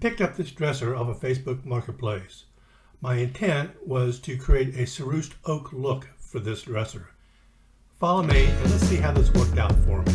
picked up this dresser off of Facebook Marketplace. My intent was to create a ceruse oak look for this dresser. Follow me and let's see how this worked out for me.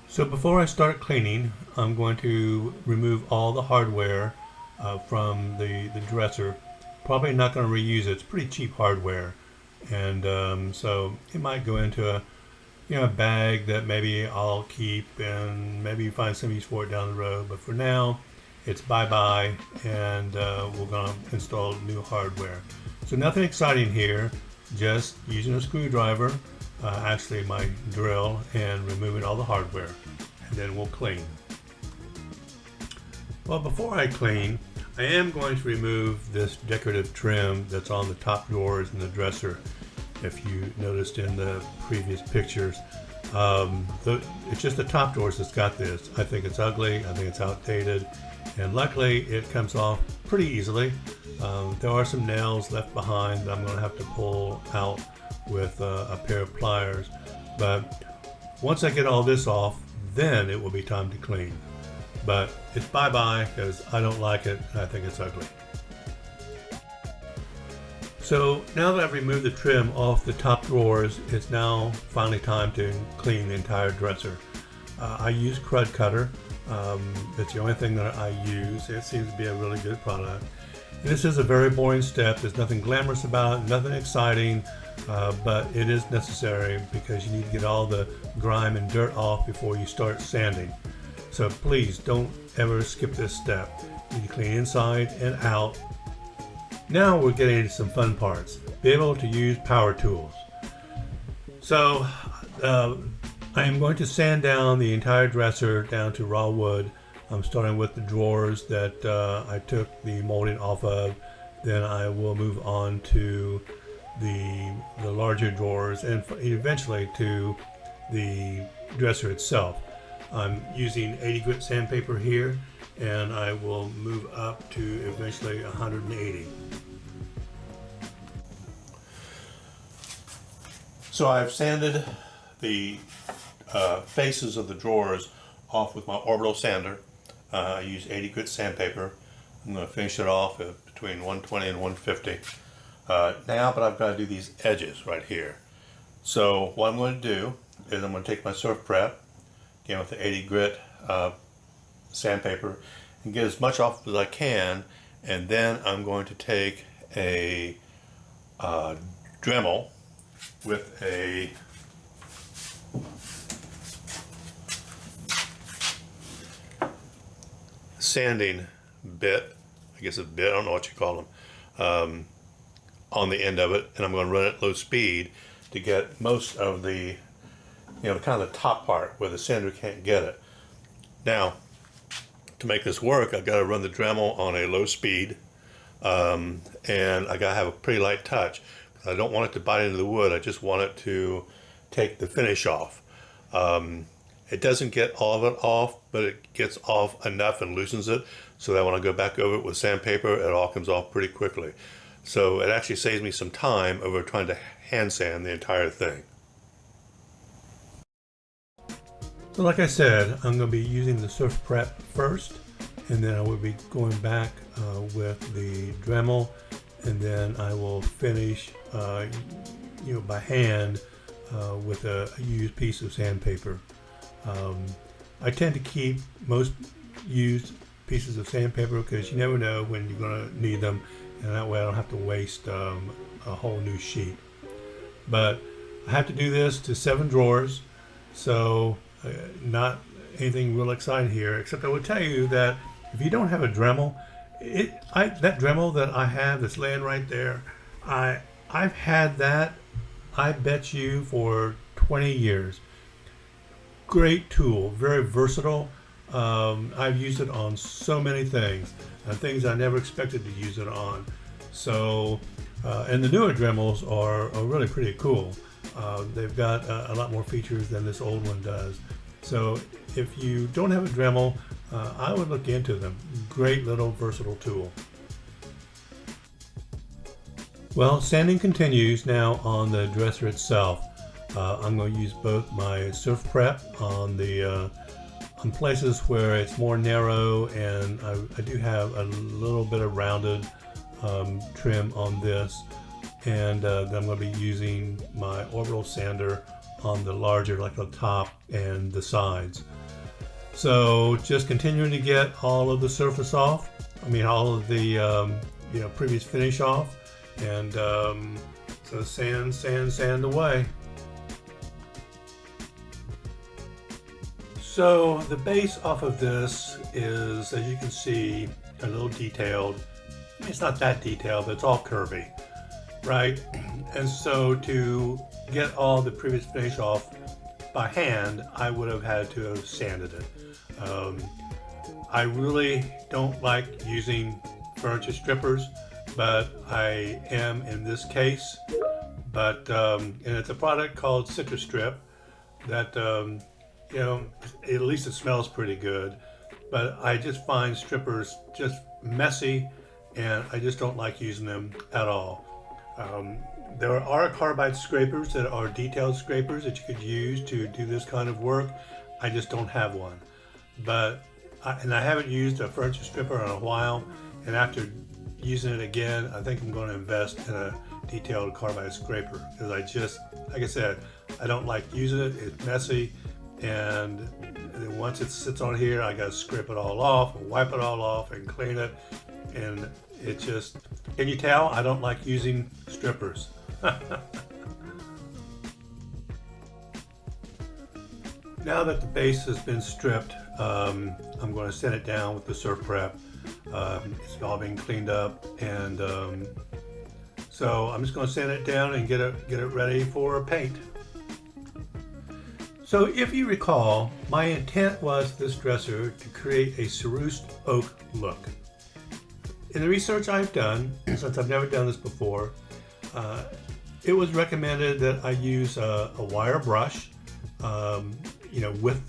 So before I start cleaning, I'm going to remove all the hardware from the dresser. Probably not going to reuse it. It's pretty cheap hardware, and so it might go into a bag that maybe I'll keep and maybe find some use for it down the road. But for now, it's bye-bye, and we're going to install new hardware. So nothing exciting here, just using a screwdriver. Actually my drill, and removing all the hardware, and then we'll clean. Well, before I clean, I am going to remove this decorative trim that's on the top drawers in the dresser. If you noticed in the previous pictures, it's just the top drawers that's got this. I think it's ugly, I think it's outdated, and luckily it comes off pretty easily. There are some nails left behind that I'm going to have to pull out with a pair of pliers, but once I get all this off, then it will be time to clean. But it's bye-bye because I don't like it and I think it's ugly. So now that I've removed the trim off the top drawers, it's now finally time to clean the entire dresser. I use Krud Kutter. It's the only thing that I use. It seems to be a really good product. This is a very boring step. There's nothing glamorous about it, nothing exciting. But it is necessary because you need to get all the grime and dirt off before you start sanding. So please don't ever skip this step. You need to clean inside and out. Now we're getting into some fun parts. Be able to use power tools. So I am going to sand down the entire dresser down to raw wood. I'm starting with the drawers that I took the molding off of. Then I will move on to the larger drawers and eventually to the dresser itself. I'm using 80 grit sandpaper here, and I will move up to eventually 180. So I've sanded the faces of the drawers off with my Orbital sander. I use 80 grit sandpaper. I'm going to finish it off at between 120 and 150. Now, but I've got to do these edges right here. So what I'm going to do is I'm going to take my SurfPrep, again with the 80 grit sandpaper, and get as much off as I can, and then I'm going to take a Dremel with a sanding bit, I guess a bit, I don't know what you call them, on the end of it, and I'm going to run it at low speed to get most of the, kind of the top part where the sander can't get it. Now, to make this work, I've got to run the Dremel on a low speed, and I got to have a pretty light touch. I don't want it to bite into the wood. I just want it to take the finish off. It doesn't get all of it off, but it gets off enough and loosens it so that when I go back over it with sandpaper, it all comes off pretty quickly. So it actually saves me some time over trying to hand sand the entire thing. So like I said, I'm going to be using the SurfPrep first, and then I will be going back with the Dremel, and then I will finish by hand with a used piece of sandpaper. I tend to keep most used pieces of sandpaper because you never know when you're going to need them, and that way I don't have to waste a whole new sheet. But I have to do this to 7 drawers, so not anything real exciting here, except I will tell you that if you don't have a Dremel, that Dremel that I have that's laying right there, I've had that, I bet you, for 20 years. Great tool, very versatile. I've used it on so many things, and things I never expected to use it on. So, and the newer Dremels are really pretty cool. They've got a lot more features than this old one does. So if you don't have a Dremel, I would look into them. Great little versatile tool. Well, sanding continues now on the dresser itself. I'm going to use both my SurfPrep on places where it's more narrow, and I do have a little bit of rounded trim on this, and then I'm going to be using my Orbital sander on the larger, like the top and the sides. So just continuing to get all of the surface off, all of the previous finish off, and so sand away. So the base off of this is, as you can see, a little detailed. It's not that detailed, but it's all curvy, right? And so to get all the previous finish off by hand, I would have had to have sanded it. I really don't like using furniture strippers, but I am in this case. But and it's a product called CitriStrip that at least it smells pretty good. But I just find strippers just messy, and I just don't like using them at all. There are carbide scrapers that are detailed scrapers that you could use to do this kind of work. I just don't have one. But I haven't used a furniture stripper in a while, and after using it again, I think I'm going to invest in a detailed carbide scraper, because I just, like I said, I don't like using it. It's messy, and then once it sits on here, I got to scrape it all off and wipe it all off and clean it, and it just, can you tell I don't like using strippers? Now that the base has been stripped, I'm going to sand it down with the SurfPrep. It's all been cleaned up, and so I'm just going to sand it down and get it ready for paint. So if you recall, my intent was this dresser to create a ceruse oak look. In the research I've done, since I've never done this before, it was recommended that I use a wire brush,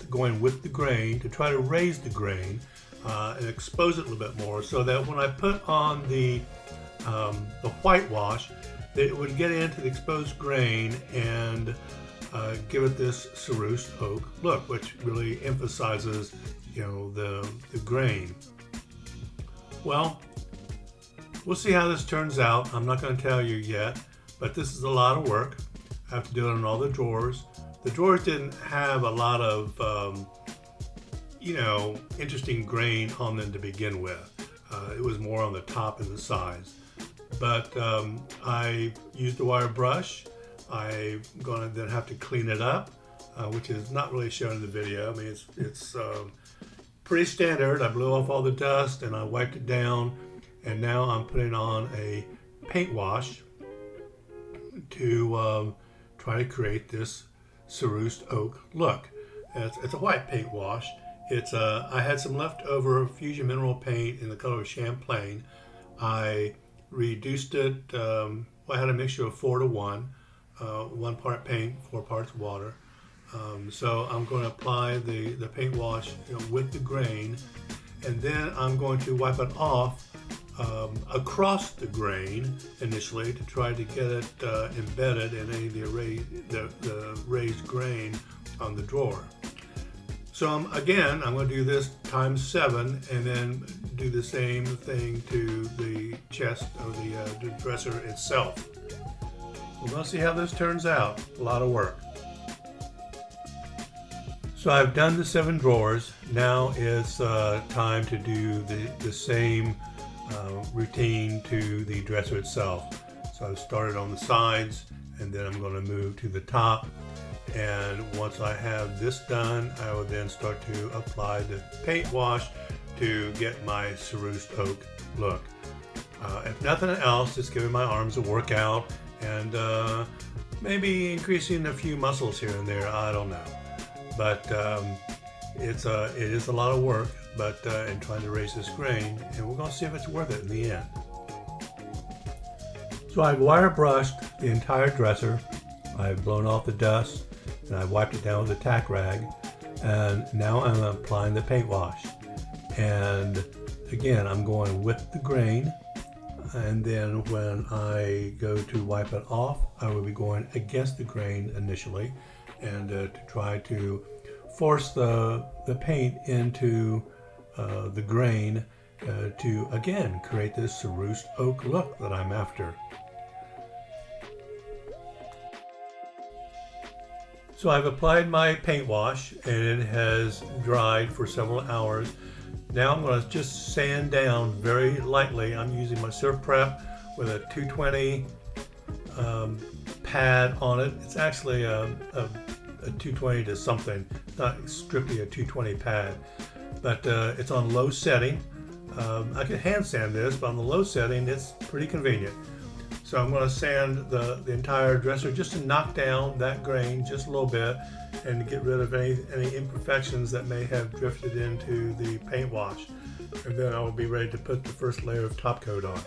going with the grain, to try to raise the grain and expose it a little bit more, so that when I put on the whitewash, that it would get into the exposed grain and give it this ceruse oak look, which really emphasizes, the grain. Well, we'll see how this turns out. I'm not going to tell you yet, but this is a lot of work. I have to do it on all the drawers. The drawers didn't have a lot of, interesting grain on them to begin with. It was more on the top and the sides. But I used a wire brush. I'm going to then have to clean it up, which is not really shown in the video. It's pretty standard. I blew off all the dust and I wiped it down, and now I'm putting on a paint wash to try to create this ceruse oak look. It's a white paint wash. I had some leftover fusion mineral paint in the color of Champlain. I reduced it. I had a mixture of 4:1, 1 part paint, 4 parts water. So I'm going to apply the paint wash with the grain, and then I'm going to wipe it off across the grain initially to try to get it embedded in any of the raised grain on the drawer. So I'm going to do this times 7, and then do the same thing to the chest of the dresser itself. We're going to see how this turns out. A lot of work. So I've done the 7 drawers. Now it's time to do the same routine to the dresser itself. So I've started on the sides, and then I'm going to move to the top. And once I have this done, I will then start to apply the paint wash to get my ceruse oak look. If nothing else, it's giving my arms a workout, and maybe increasing a few muscles here and there. I don't know, but it is a lot of work. But in trying to raise this grain, and we're going to see if it's worth it in the end. So I've wire brushed the entire dresser, I've blown off the dust and I wiped it down with a tack rag, and now I'm applying the paint wash. And again, I'm going with the grain, and then when I go to wipe it off, I will be going against the grain initially, and to try to force the paint into the grain to again create this ceruse oak look that I'm after. So I've applied my paint wash and it has dried for several hours. Now I'm going to just sand down very lightly. I'm using my SurfPrep with a 220 pad on it. It's actually a 220 to something, not strictly a 220 pad, but it's on low setting. I can hand sand this, but on the low setting it's pretty convenient. So I'm going to sand the entire dresser just to knock down that grain just a little bit and to get rid of any imperfections that may have drifted into the paint wash. And then I will be ready to put the first layer of top coat on.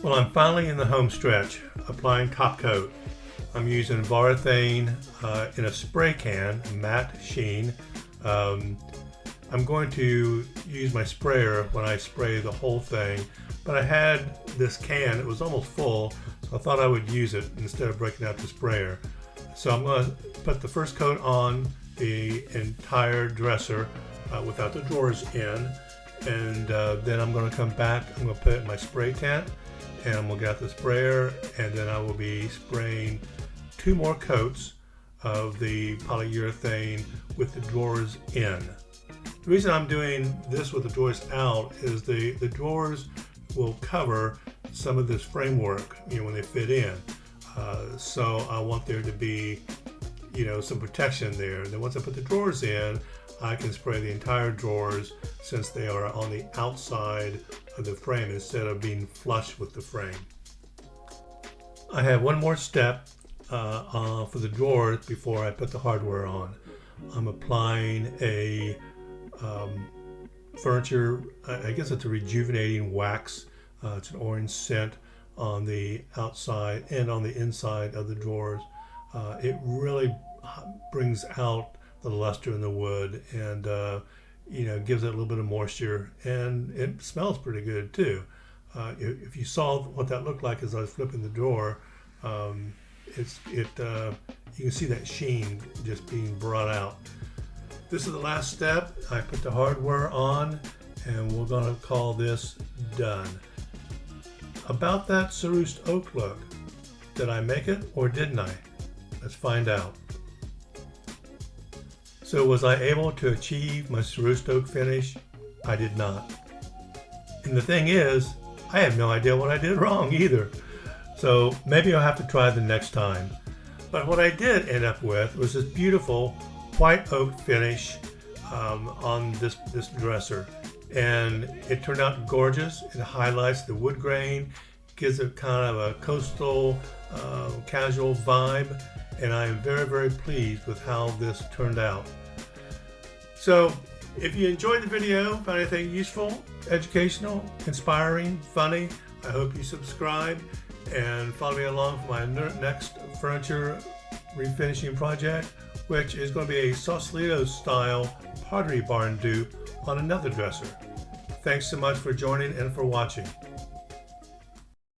Well, I'm finally in the home stretch applying top coat. I'm using Varathane in a spray can, matte Sheen. I'm going to use my sprayer when I spray the whole thing, but I had this can, it was almost full, so I thought I would use it instead of breaking out the sprayer. So I'm going to put the first coat on the entire dresser without the drawers in, and then I'm going to come back, I'm going to put it in my spray tent, and I'm going to get out the sprayer, and then I will be spraying 2 more coats of the polyurethane with the drawers in. The reason I'm doing this with the drawers out is the drawers will cover some of this framework, when they fit in. So I want there to be, some protection there. And then once I put the drawers in, I can spray the entire drawers since they are on the outside of the frame instead of being flush with the frame. I have one more step for the drawers before I put the hardware on. I'm applying a furniture, I guess it's a rejuvenating wax. It's an orange scent on the outside and on the inside of the drawers. It really brings out the luster in the wood and gives it a little bit of moisture, and it smells pretty good too. If you saw what that looked like as I was flipping the drawer, you can see that sheen just being brought out. This is the last step. I put the hardware on and we're going to call this done. About that ceruse oak look, did I make it or didn't I? Let's find out. So was I able to achieve my ceruse oak finish? I did not. And the thing is, I have no idea what I did wrong either. So maybe I'll have to try the next time. But what I did end up with was this beautiful white oak finish on this dresser, and it turned out gorgeous. It highlights the wood grain, gives it kind of a coastal casual vibe, and I am very, very pleased with how this turned out. So if you enjoyed the video, found anything useful, educational, inspiring, funny, I hope you subscribe and follow me along for my next furniture refinishing project, which is going to be a Sausalito style Pottery Barn dupe on another dresser. Thanks so much for joining and for watching.